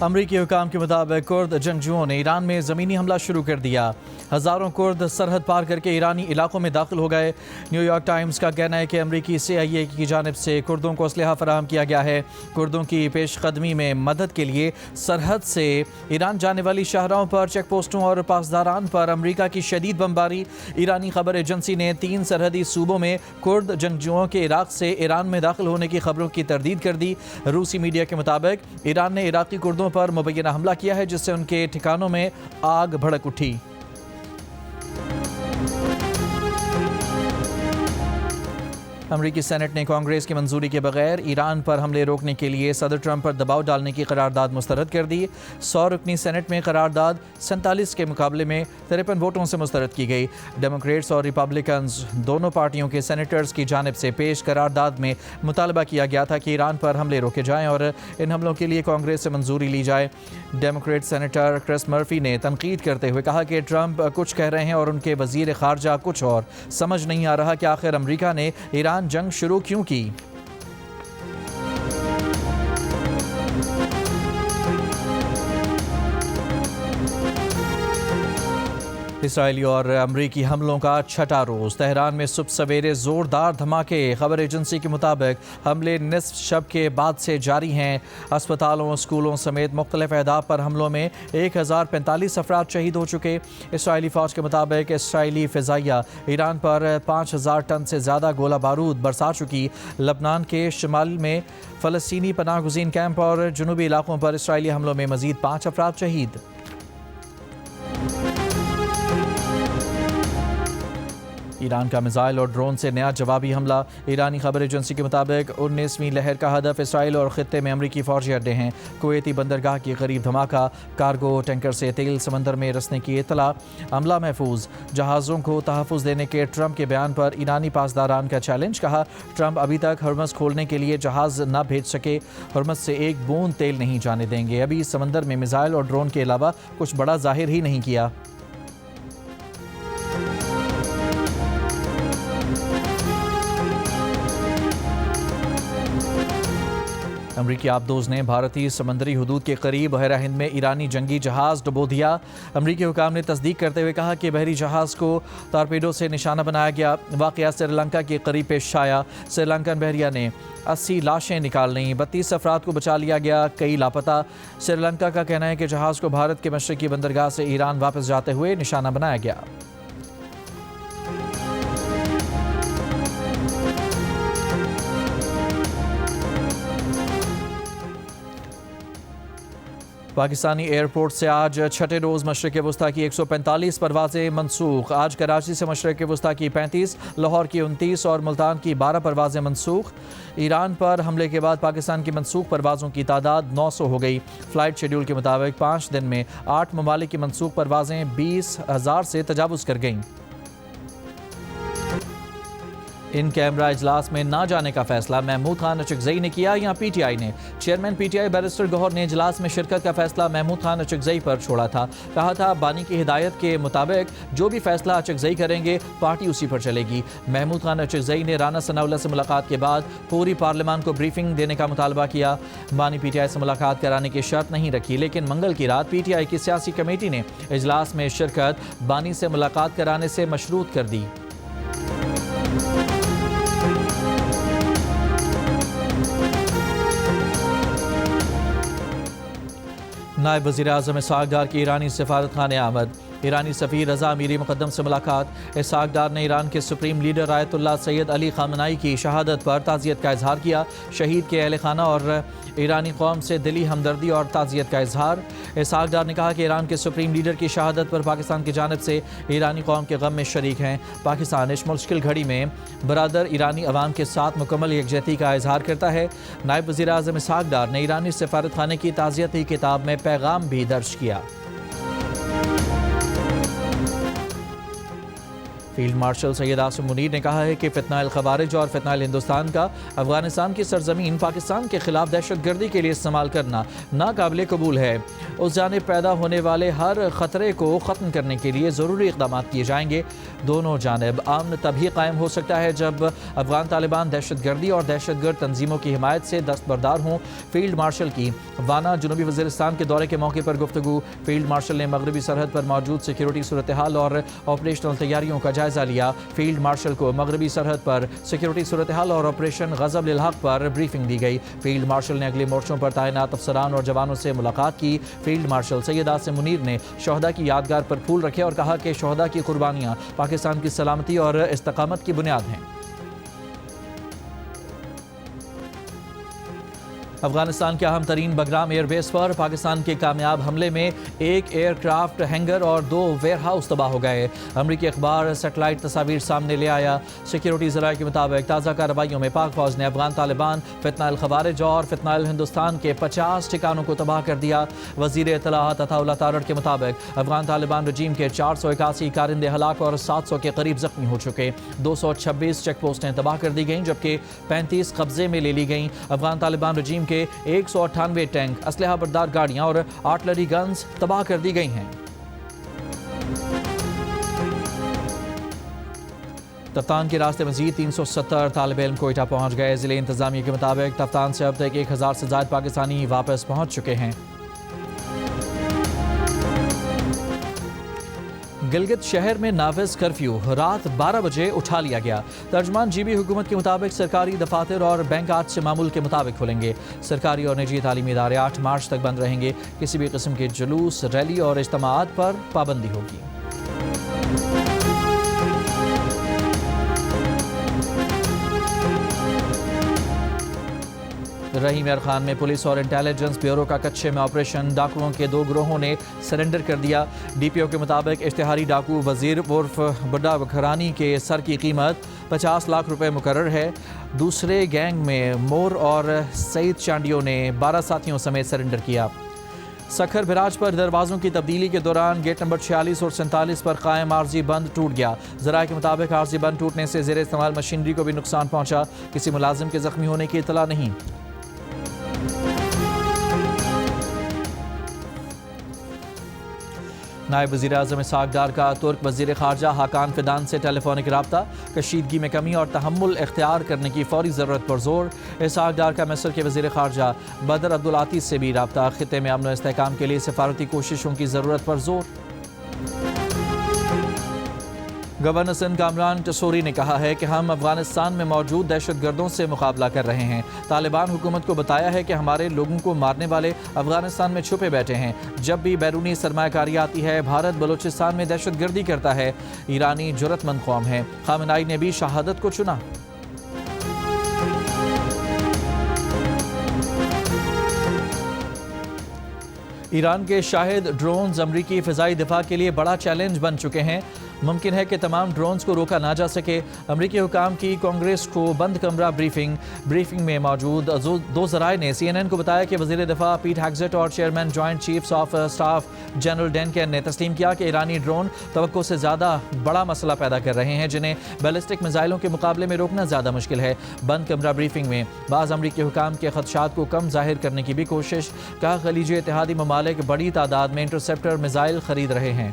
अमरीकी हुकाम के मुताबिक कुर्द जंगजुओं ने ईरान में ज़मीनी हमला शुरू कर दिया। हज़ारों कुर्द सरहद पार करके ईरानी इलाकों में दाखिल हो गए। न्यूयॉर्क टाइम्स का कहना है कि अमरीकी CIA की जानिब से कुर्दों को असलहा फराहम किया गया है। कुर्दों की पेशकदमी में मदद के लिए सरहद से ईरान जाने वाली शाहराहों पर, चेक पोस्टों और पासदारान पर अमरीका की शदीद बमबारी। ईरानी खबर एजेंसी ने 3 सरहदी सूबों में कुर्द जंगजुओं के इराक से ईरान में दाखिल होने की खबरों की तरदीद कर दी। रूसी मीडिया के मुताबिक ईरान ने इराकी कुर्दों पर मुबैना हमला किया है, जिससे उनके ठिकानों में आग भड़क उठी। अमरीकी सेनेट ने कांग्रेस की मंजूरी के बगैर ईरान पर हमले रोकने के लिए सदर ट्रंप पर दबाव डालने की करारदाद मुस्तरद कर दी। 100 रुकनी सेनेट में करारदाद 47 के मुकाबले में 53 वोटों से मुस्तरद की गई। डेमोक्रेट्स और रिपब्लिकन्स दोनों पार्टियों के सेनेटर्स की जानिब से पेश करारदाद में मुतालबा किया गया था कि ईरान पर हमले रोके जाएं और इन हमलों के लिए कांग्रेस से मंजूरी ली जाए। डेमोक्रेट सेनेटर क्रिस मर्फी ने तनकीद करते हुए कहा कि ट्रंप कुछ कह रहे हैं और उनके वजीर खारजा कुछ और। समझ नहीं आ रहा कि आखिर अमरीका ने ईरान जंग शुरू क्यों की। इसराइली और अमरीकी हमलों का छठा रोज़। तेहरान में सुबह सवेरे ज़ोरदार धमाके। खबर एजेंसी के मुताबिक हमले निस्फ शब के बाद से जारी हैं। अस्पतालों, स्कूलों समेत मुख्तलिफ अहदाफ पर हमलों में 1045 अफराद शहीद हो चुके। इसराइली फ़ौज के मुताबिक इसराइली फ़िज़ाइया ईरान पर 5000 टन से ज़्यादा गोला बारूद बरसा चुकी। लबनान के शुमाल में फ़लस्तीनी पनाह गुज़ीन कैंप और जनूबी इलाकों पर इसराइली हमलों में मज़ीद 5 अफराद शहीद। ईरान का मिसाइल और ड्रोन से नया जवाबी हमला। ईरानी खबर एजेंसी के मुताबिक 19वीं लहर का हदफ इसराइल और ख़ित्ते में अमरीकी फ़ौजी अड्डे हैं। कुवैती बंदरगाह के करीब धमाका। कार्गो टैंकर से तेल समंदर में रसने की इत्तला। अमला महफूज। जहाज़ों को तहफ़्फ़ुज़ देने के ट्रंप के बयान पर ईरानी पासदारान का चैलेंज। कहा, ट्रंप अभी तक हरमज़ खोलने के लिए जहाज़ न भेज सके। हरमज़ से एक बूंद तेल नहीं जाने देंगे। अभी समंदर में मिसाइल और ड्रोन के अलावा कुछ बड़ा जाहिर ही नहीं किया। अमरीकी आबदोज ने भारतीय समंदरी हदूद के करीब बहरा हिंद में ईरानी जंगी जहाज़ डुबो दिया। अमरीकी हुकाम ने तस्दीक करते हुए कहा कि बहरी जहाज़ को टारपीडो से निशाना बनाया गया। वाक़या श्रीलंका के करीब पेश आया। श्रीलंकन बहरिया ने 80 लाशें निकाल लीं। 32 अफराद को बचा लिया गया, कई लापता। श्रीलंका का कहना है कि जहाज़ को भारत के मशरक़ी बंदरगाह से ईरान वापस जाते हुए निशाना बनाया गया। पाकिस्तानी एयरपोर्ट से आज छठे रोज़ मशरक़ वस्ता की 145 परवाज़ें मनसूख। आज कराची से मशरक़ वस्ता की 35, लाहौर की 29 और मुल्तान की 12 परवाज़ें मनसूख। ईरान पर हमले के बाद पाकिस्तान की मनसूख परवाज़ों की तादाद 900 हो गई। फ़्लाइट शेड्यूल के मुताबिक 5 दिन में 8 ममालिक की मनसूख परवाज़ें 20,000 से तजावुज़ कर गईं। इन कैमरा इजलास में ना जाने का फैसला महमूद खान अचकज़ई ने किया या PTI ने। चेयरमैन PTI बैरिस्टर गौहर ने इजलास में शिरकत का फैसला महमूद खान अचकज़ई पर छोड़ा था। कहा था, बानी की हिदायत के मुताबिक जो भी फैसला अचकज़ई करेंगे पार्टी उसी पर चलेगी। महमूद खान अचकज़ई ने राना सनाउल्लाह से मुलाकात के बाद पूरी पार्लियामान को ब्रीफिंग देने का मुतालबा किया। बानी PTI से मुलाकात कराने की शर्त नहीं रखी, लेकिन मंगल की रात PTI की सियासी कमेटी ने इजलास में शिरकत बानी से मुलाकात कराने से मशरूत कर दी। नायब वज़ीर-ए-आज़म इसहाक़ डार की ईरानी सफारत खाने आमद। ईरानी सफ़ीर रज़ा अमीरी मुक़द्दम से मुलाकात। इसहाक़ डार ने ईरान के supreme leader Ayatollah Syed Ali Khamenei की शहादत पर ताज़ियत का इजहार किया। शहीद के अहल खाना और ईरानी कौम से दिली हमदर्दी और ताज़ियत का इजहार। इसहाक़ डार ने कहा कि ईरान के सुप्रीम लीडर की शहादत पर पाकिस्तान की जानिब से ईरानी कौम के गम में शरीक हैं। पाकिस्तान इस मुश्किल घड़ी में बरादर ईरानी अवाम के साथ मुकम्मल यकजहती का इजहार करता है। नायब वज़ीर-ए-आज़म इसहाक़ डार ने ईरानी सफारत खाने की ताज़ियती किताब में पैगाम भी दर्ज किया। फील्ड मार्शल सैयद आसिम मुनीर ने कहा है कि फितनाइल खवारिज और फितनाइल हिंदुस्तान का अफगानिस्तान की सरजमीन पाकिस्तान के खिलाफ दहशतगर्दी के लिए इस्तेमाल करना नाकाबिले कबूल है। उस जानिब पैदा होने वाले हर खतरे को ख़त्म करने के लिए ज़रूरी इक़दाम किए जाएंगे। दोनों जानिब अमन तभी कायम हो सकता है जब अफगान तालिबान दहशतगर्दी और दहशतगर्द तंजीमों की हिमायत से दस्तबरदार हों। फील्ड मार्शल की वाना जनूबी वज़ीरिस्तान के दौरे के मौके पर गुफ्तगू। फील्ड मार्शल ने मगरबी सरहद पर मौजूद सिक्योरिटी सूरत हाल और ऑपरेशनल तैयारियों का जायजा लिया। फील्ड मार्शल को मगरबी सरहद पर सिक्योरिटी सूरत हाल और ऑपरेशन ग़ज़ब लिल हक़ पर ब्रीफिंग दी गई। फील्ड मार्शल ने अगले मोर्चों पर तैनात अफसरान और जवानों से मुलाकात की। फील्ड मार्शल सैयद आसिम मुनीर ने शोहदा की यादगार पर फूल रखे और कहा कि शोहदा की कुर्बानियाँ पाकिस्तान की सलामती और इस्तकामत की बुनियाद हैं। अफगानिस्तान के अहम तरीन बगराम एयरबेस पर पाकिस्तान के कामयाब हमले में एक एयरक्राफ्ट हैंगर और 2 वेयर हाउस तबाह हो गए। अमरीकी अखबार सेटेलाइट तस्वीर सामने ले आया। सिक्योरिटी ज़राए के मुताबिक ताज़ा कार्रवाइयों में पाक फौज ने अफगान तालिबान, फितनाइल खवारिज और फितनाइल हिंदुस्तान के 50 ठिकानों को तबाह कर दिया। वज़ीर इत्तलाआत अताउल्लाह तारड़ के मुताबिक अफगान तालिबान रजीम के 481 कारिंदे हलाक और 700 के करीब जख्मी हो चुके। 226 चेक पोस्टें तबाह कर दी गईं जबकि 35 कब्जे में ले ली गईं। अफगान तालिबान रजीम के 198 टैंक, असलहा बरदार गाड़ियां और आर्टिलरी गन्स तबाह कर दी गई हैं। तफ्तान के रास्ते मजीद 370 तालिब इल्म कोयटा पहुंच गए। जिले इंतजामिया के मुताबिक तफ्तान से अब तक 1000 से ज़ायद पाकिस्तानी वापस पहुंच चुके हैं। गिलगित शहर में नाफिज कर्फ्यू रात 12 बजे उठा लिया गया। तर्जमान जीबी हुकूमत के मुताबिक सरकारी दफातर और बैंक आज से मामूल के मुताबिक खुलेंगे। सरकारी और निजी तालीमी इदारे 8 मार्च तक बंद रहेंगे। किसी भी किस्म के जुलूस, रैली और इज्तिमाआत पर पाबंदी होगी। रहीम यार खान में पुलिस और इंटेलिजेंस ब्यूरो का कच्चे में ऑपरेशन। डाकुओं के 2 गिरोहों ने सरेंडर कर दिया। डीपीओ के मुताबिक इश्तिहारी डाकू वजीर उर्फ बुड्ढा बखरानी के सर की कीमत 50 लाख रुपए मुकर्रर है। दूसरे गैंग में मोर और सईद चांडियों ने 12 साथियों समेत सरेंडर किया। सखर बिराज पर दरवाज़ों की तब्दीली के दौरान गेट नंबर 46 और 47 पर कायम आर्जी बंद टूट गया। ज़राए के मुताबिक आर्जी बंद टूटने से ज़ेर इस्तेमाल मशीनरी को भी नुकसान पहुंचा। किसी मुलाजिम के जख्मी होने की इतला नहीं। नायब वज़ीर आज़म इसहाक डार का तुर्क वज़ीर ख़ारजा हाकान फिदान से टेलीफोनिक रब्ता। कशीदगी में कमी और तहम्मुल इख्तियार करने की फ़ौरी ज़रूरत पर जोर। इसहाक डार का मिस्र के वज़ीर ख़ारजा बदर अब्दुल आतीस से भी रब्ता। ख़ित्ते में अमन और इस्तेहकाम के लिए सफारती कोशिशों की ज़रूरत पर जोर। गवर्नर सिंध कामरान टसोरी ने कहा है कि हम अफगानिस्तान में मौजूद दहशतगर्दों से मुकाबला कर रहे हैं। तालिबान हुकूमत को बताया है कि हमारे लोगों को मारने वाले अफगानिस्तान में छुपे बैठे हैं। जब भी बैरूनी सरमायाकारी आती है, भारत बलूचिस्तान में दहशतगर्दी करता है। ईरानी जुर्रतमंद कौम है। खामेनेई ने भी शहादत को चुना। ईरान के शाहिद ड्रोन्स अमरीकी फ़िज़ाई दिफा के लिए बड़ा चैलेंज बन चुके हैं। मुमकिन है कि तमाम ड्रोन्स को रोका ना जा सके। अमरीकी हुकाम की कांग्रेस को बंद कमरा ब्रीफिंग में मौजूद 2 ज़राए ने CNN को बताया कि वज़ीर दिफा पीट हेग्सेट और chairman joint chiefs of staff general डेनकन ने तस्लीम किया कि ईरानी ड्रोन तवक्को से ज़्यादा बड़ा मसला पैदा कर रहे हैं, जिन्हें बैलिस्टिक मिसाइलों के मुकाबले में रोकना ज़्यादा मुश्किल है। बंद कमरा ब्रीफिंग में बाज़ अमरीकी हुकाम के खदशात को कम जाहिर करने की भी कोशिश। कहा खलीजी इत्तेहादी ममालिक बड़ी तादाद में इंटरसेप्टर मिसाइल खरीद रहे हैं।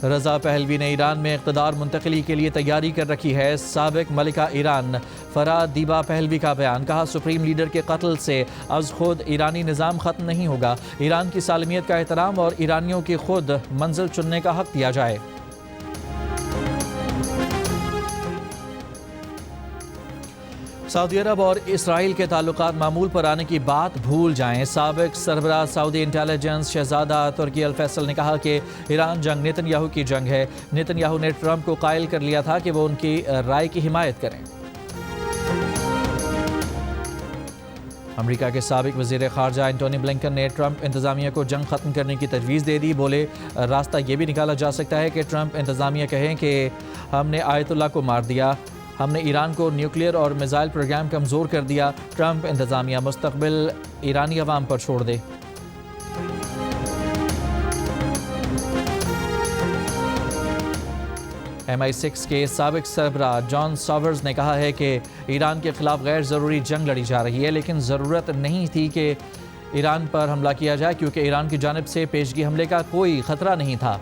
रज़ा पहलवी ने ईरान में इक़्तिदार मुंतकिली के लिए तैयारी कर रखी है। साबिक मलिका ईरान फराह दीबा पहलवी का बयान। कहा सुप्रीम लीडर के कत्ल से अज़ खुद ईरानी निज़ाम ख़त्म नहीं होगा। ईरान की सालमियत का एहतराम और ईरानियों की खुद मंजिल चुनने का हक़ दिया जाए। सऊदी अरब और इसराइल के ताल्लुकात मामूल पर आने की बात भूल जाएं। साबिक सरबराह सऊदी इंटेलिजेंस शहजादा तुर्की अल फैसल ने कहा कि ईरान जंग नेतन्याहू की जंग है। नेतन्याहू ने ट्रंप को कायल कर लिया था कि वो उनकी राय की हिमायत करें। अमेरिका के साबिक वज़ीर ख़ारजा एंटोनी ब्लिंकन ने ट्रंप इंतज़ामिया को जंग ख़त्म करने की तजवीज़ दे दी। बोले रास्ता ये भी निकाला जा सकता है कि ट्रंप इंतज़ामिया कहें कि हमने आयतुल्लाह को मार दिया, हमने ईरान को न्यूक्लियर और मिसाइल प्रोग्राम कमज़ोर कर दिया। ट्रंप इंतज़ामिया मुस्तक़बिल ईरानी अवाम पर छोड़ दे। MI6 के साबिक सरबराह जॉन सॉवर्स ने कहा है कि ईरान के खिलाफ गैर ज़रूरी जंग लड़ी जा रही है, लेकिन ज़रूरत नहीं थी कि ईरान पर हमला किया जाए क्योंकि ईरान की जानिब से पेशगी हमले का कोई खतरा नहीं था।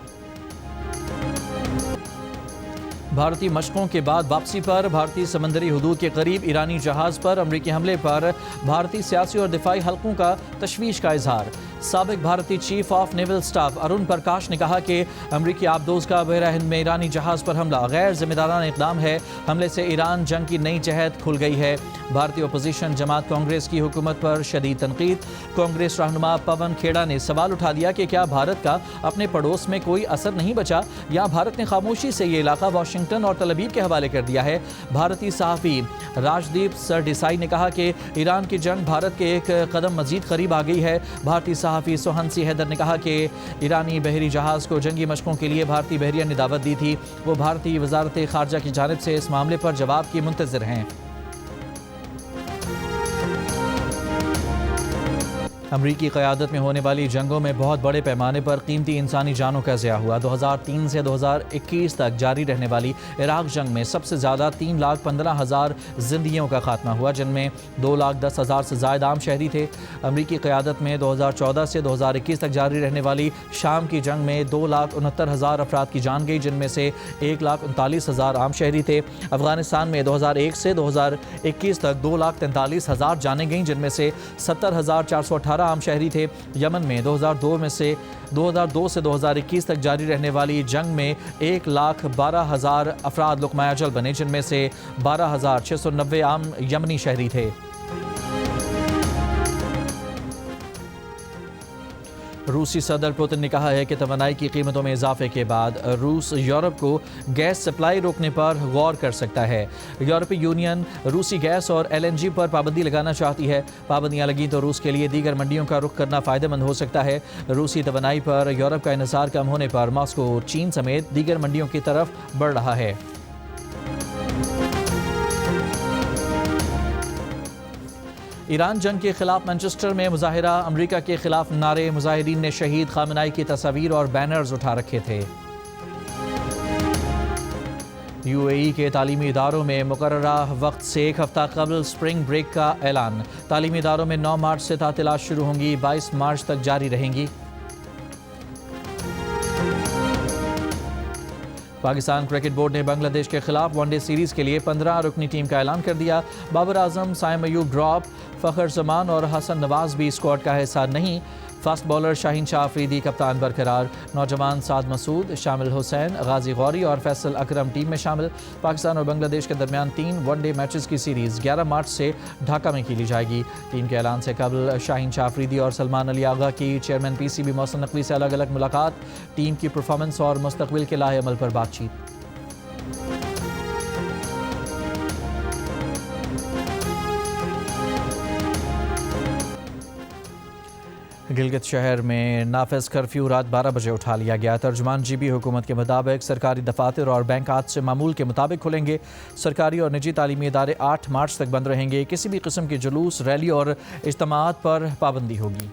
भारतीय मशकों के बाद वापसी पर भारतीय समंदरी हदूद के करीब ईरानी जहाज़ पर अमरीकी हमले पर भारतीय सियासी और दिफाई हलकों का तशवीश का इजहार। साबिक भारतीय chief of naval staff Arun Prakash ने कहा कि अमरीकी आबदोज का बहरा हिंद में ईरानी जहाज़ पर हमला गैर जिम्मेदाराना इकदाम है। हमले से ईरान जंग की नई जहद खुल गई है। भारतीय अपोजिशन जमात कांग्रेस की हुकूमत पर शदीद तनकीद। कांग्रेस रहनुमा पवन खेड़ा ने सवाल उठा दिया कि क्या भारत का अपने पड़ोस में कोई असर नहीं बचा या भारत ने खामोशी से ये इलाका वाशिंगटन और तल अवीव के हवाले कर दिया है। भारतीय सहाफ़ी राजदीप सरदेसाई ने कहा कि ईरान की जंग भारत के एक कदम मजीद करीब आ गई है। भारतीय सहाफ़ी सोहनसी हैदर ने कहा कि ईरानी बहरी जहाज़ को जंगी मशकों के लिए भारतीय बहरिया ने दावत दी थी। वो भारतीय वजारत खारजा की जानिब से इस मामले पर जवाब की मुंतज़िर हैं। अमरीकी क़यादत में होने वाली जंगों में बहुत बड़े पैमाने पर कीमती इंसानी जानों का ज़िया हुआ। 2003 से 2021 तक जारी रहने वाली इराक जंग में सबसे ज़्यादा 3,15,000 जिंदगियों का खात्मा हुआ, जिनमें 2,10,000 से ज़ायद आम शहरी थे। अमरीकी क़यादत में 2014 से 2021 तक जारी रहने वाली शाम की जंग में 2,69,000 अफराद की जान गई, जिनमें से 1,39,000 आम शहरी थे। अफगानिस्तान में 2001 से 2021 तक 2,43,000 जानें गईं, जिनमें से 70,418 आम शहरी थे। यमन में 2002 से 2021 तक जारी रहने वाली जंग में 1,12,000 अफराद लुक़मा अजल बने, जिनमें से 12,690 आम यमनी शहरी थे। रूसी सदर पुतिन ने कहा है कि तवानाई की कीमतों में इजाफे के बाद रूस यूरोप को गैस सप्लाई रोकने पर गौर कर सकता है। यूरोपीय यूनियन रूसी गैस और LNG पर पाबंदी लगाना चाहती है। पाबंदियां लगी तो रूस के लिए दीगर मंडियों का रुख करना फ़ायदेमंद हो सकता है। रूसी तवानाई पर यूरोप का इन्हिसार कम होने पर मॉस्को चीन समेत दीगर मंडियों की तरफ बढ़ रहा है। ईरान जंग के खिलाफ मैनचेस्टर में मुजाहिरा। अमरीका के खिलाफ नारे। मुजाहिरीन ने शहीद खामनाई की तस्वीर और बैनर्स उठा रखे थे। UAE के तालीमी इदारों में मुकर्ररा वक्त से एक हफ्ता कबल स्प्रिंग ब्रेक का ऐलान। तालीमी इदारों में 9 मार्च से तातीलात शुरू होंगी, 22 मार्च तक जारी रहेंगी। पाकिस्तान क्रिकेट बोर्ड ने बांग्लादेश के खिलाफ वनडे सीरीज़ के लिए 15 रुकनी टीम का ऐलान कर दिया। बाबर आजम, साइम अयूब ड्रॉप, फ़खर जमान और हसन नवाज भी स्क्वाड का हिस्सा नहीं। फास्ट बॉलर शाहीन शाह अफरीदी कप्तान बरकरार। नौजवान साद मसूद, शामिल हुसैन, गाजी गौरी और फैसल अकरम टीम में शामिल। पाकिस्तान और बांग्लादेश के दरमियान 3 वनडे मैचेस की सीरीज़ 11 मार्च से ढाका में खेली जाएगी। टीम के ऐलान से कबल शाहीन शाह अफरीदी और सलमान अली आगा की चेयरमैन PCB मोहसिन नकवी से अलग अलग मुलाकात। टीम की परफॉर्मेंस और मुस्तकबिल के लाहे अमल पर बातचीत। गिलगित शहर में नाफिज कर्फ्यू रात 12 बजे उठा लिया गया। तर्जुमान GB हुकूमत के मुताबिक सरकारी दफातर और बैंक आज से मामूल के मुताबिक खुलेंगे। सरकारी और निजी तालीमी इदारे 8 मार्च तक बंद रहेंगे। किसी भी किस्म के जुलूस, रैली और इज्तिमाआत पर पाबंदी होगी।